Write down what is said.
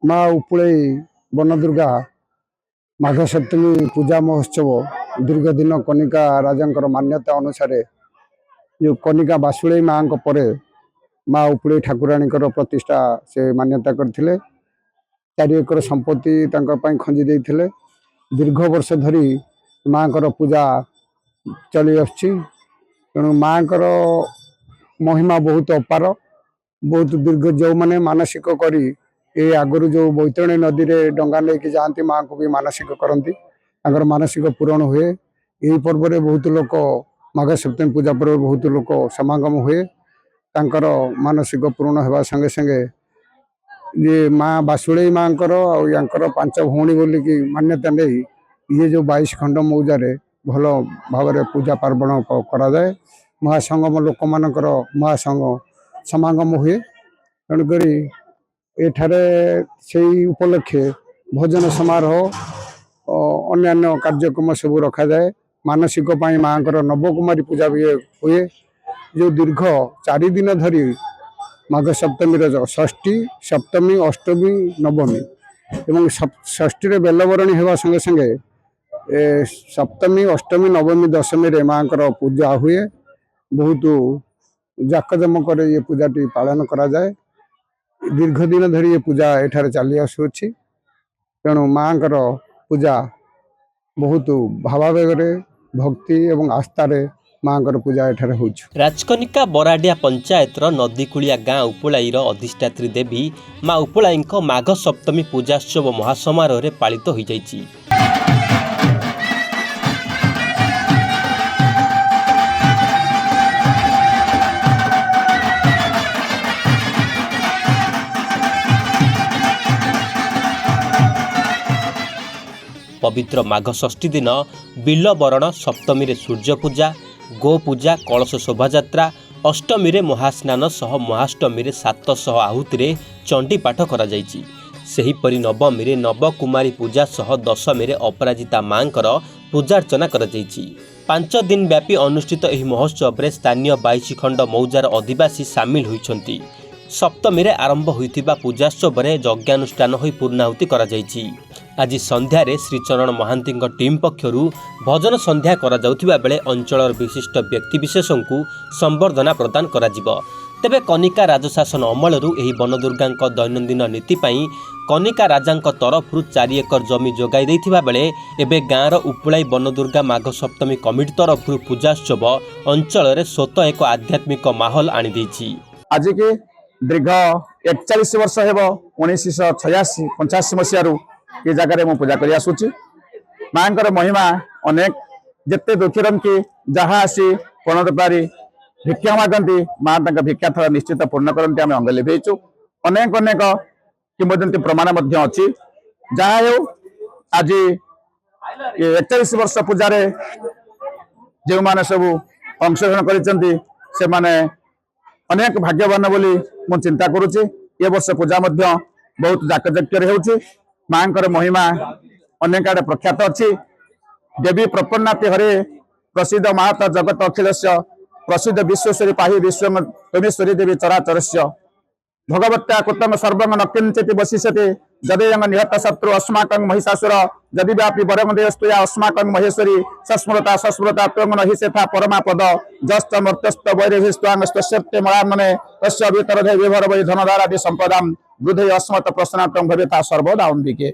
माँ उपले वन दुर्गा माघ सप्तमी पूजा महोत्सव दीर्घ दिन कनिका राजा मान्यता अनुसार जो कनिका बासुले माँ परे माँ उपले ठाकुराणी प्रतिष्ठा से मान्यता करथिले। 4 एकर संपत्ति खंजी देइथिले। दीर्घ वर्ष धरी माँ पूजा चली आछि। तेणु माँ महिमा बहुत अपार, बहुत दीर्घ जो मैंने मानसिक करी ये आगुरी जो बैतरणी नदी रे डंगा लेके जाती माँ को भी मानसिक करती मानसिक पूरण हुए। यही पर्व में बहुत लोक माघ सप्तमी पूजा पर्व बहुत लोक समागम हुए। तांकर मानसिक पूर्ण होगा संगे संगे ये माँ बासुले माँ यांकर 5 भौणी बोलिकी मान्यता नहीं ये जो 22 खंड मौजारे भल भाव पूजा पार्वण कराए। महासंगम लोक मानकर महासंग समागम हुए। तेणुक एठारे से उपलक्षे भोजन समारोह अन्य कार्यक्रम सब रखा जाए। मानसिक माँ नवकुमारी पूजा भी हुए जो दीर्घ 4 दिन धरी माघ सप्तमी षष्ठी सप्तमी अष्टमी नवमी एवं षष्ठी रे बेलबरणी होगा संगे संगे सप्तमी अष्टमी नवमी दशमी रे माँ पूजा हुए। बहुत जाकजमक ये पूजाटी पालन करा जाए। दीर्घ दिन धरी ये पूजा एठारे चली आसुछि। तेणु माँ पूजा बहुत भावावेगे भक्ति एवं आस्थारे माँ पूजा एठारे होछि। राजकनिका बराडिया पंचायतर नदीकूलिया गाँ उपलाईर अधिष्ठात्री देवी माँ उपलाई माघ सप्तमी पूजाोत्सव महासमारोह पालित हो जाइछि। पवित्र माघ षष्ठी दिन बिलबरण, सप्तमी रे सूर्य पूजा, गो पूजा, कलश शोभायात्रा, अष्टमी रे महास्नान सह महाष्टमी रे 700 आहुति रे चंडी पाठ करा जाइछि। सेहीपरि नवमी रे नवकुमारी पूजा सह दशमी रे अपराजिता मांकर पूजार्चना करा जाइछि। 5 दिन व्यापी अनुष्ठित एही महोत्सव रे स्थानीय 22 खंड मौजार अधिवासी सामिल होइछन्ति। सप्तमी रे आरंभ होइथिबा पूजाोत्सव रे यज्ञानुष्ठान होई पूर्णाहुति करा जाइछि। आज संध्यार श्रीचरण महांती टीम पक्षरु भजन संध्या करा जाउथिबा बेले अंचलर विशिष्ट व्यक्तिविशेषों को संबर्धना प्रदान करा जिवो। तेबे कनिका राजशासन अमलरू एही बनदुर्गा दैनंदिन नीति पई कनिका राजांक तरफरु 4 एकर जमी जोगाई दैथिबा बेले एबे गाँर उपलाई बनदुर्गा माघ सप्तमी कमिटी तरफरु पूजाोत्सव अंचल रे स्वतः एक आध्यात्मिक माहौल आनी दैछि। आज के दीर्घ 41 वर्ष हेबो 1986 85 मसियारू ये जगह में पूजा कर आसुची। माँ महिमा अनेक जिते दुखी कि जहाँ आसी कोण पारी भिक्षा मागती माँ भिक्षा थर निश्चित पूर्ण करती आम अंग लिभेचु। अनेक अनेक किंवदंती प्रमाण अच्छी। जहाँ हो आज 41 वर्ष पूजारे जो मैंने सब अंशग्रहण कर अनेक भाग्यवान बोली मु चिंता करुच्ची। ये वर्ष पूजा बहुत जाकजक्य हो। माँ महिमा अनेक आड़े प्रख्यात अच्छी। देवी प्रपन्नाति हरे प्रसिद्ध महत जगत अखिलस्य प्रसिद्ध विश्वेश्वरी पाहि विश्वेश्वरी देवी चराचरस्य भगवत्या कुतम सर्वंग न किंचित वशिष्यते जदेयंग निहत शत्रु अस्माकं महिषासुर जदि व्यापी वरंगदेस्तुया अस्माकं महेश्वरी सस्मृता सस्मृता त्वंग न हिसेथा परमा पद जस्त मर्तस्त वैरभिस्त्वांग स्तस्यते मरामने तस्य वितरधे विभर वै धनधारादि संपदाम बुद्धि अस्मत् प्रसन्नातं भवेता सर्वदा अंबिके।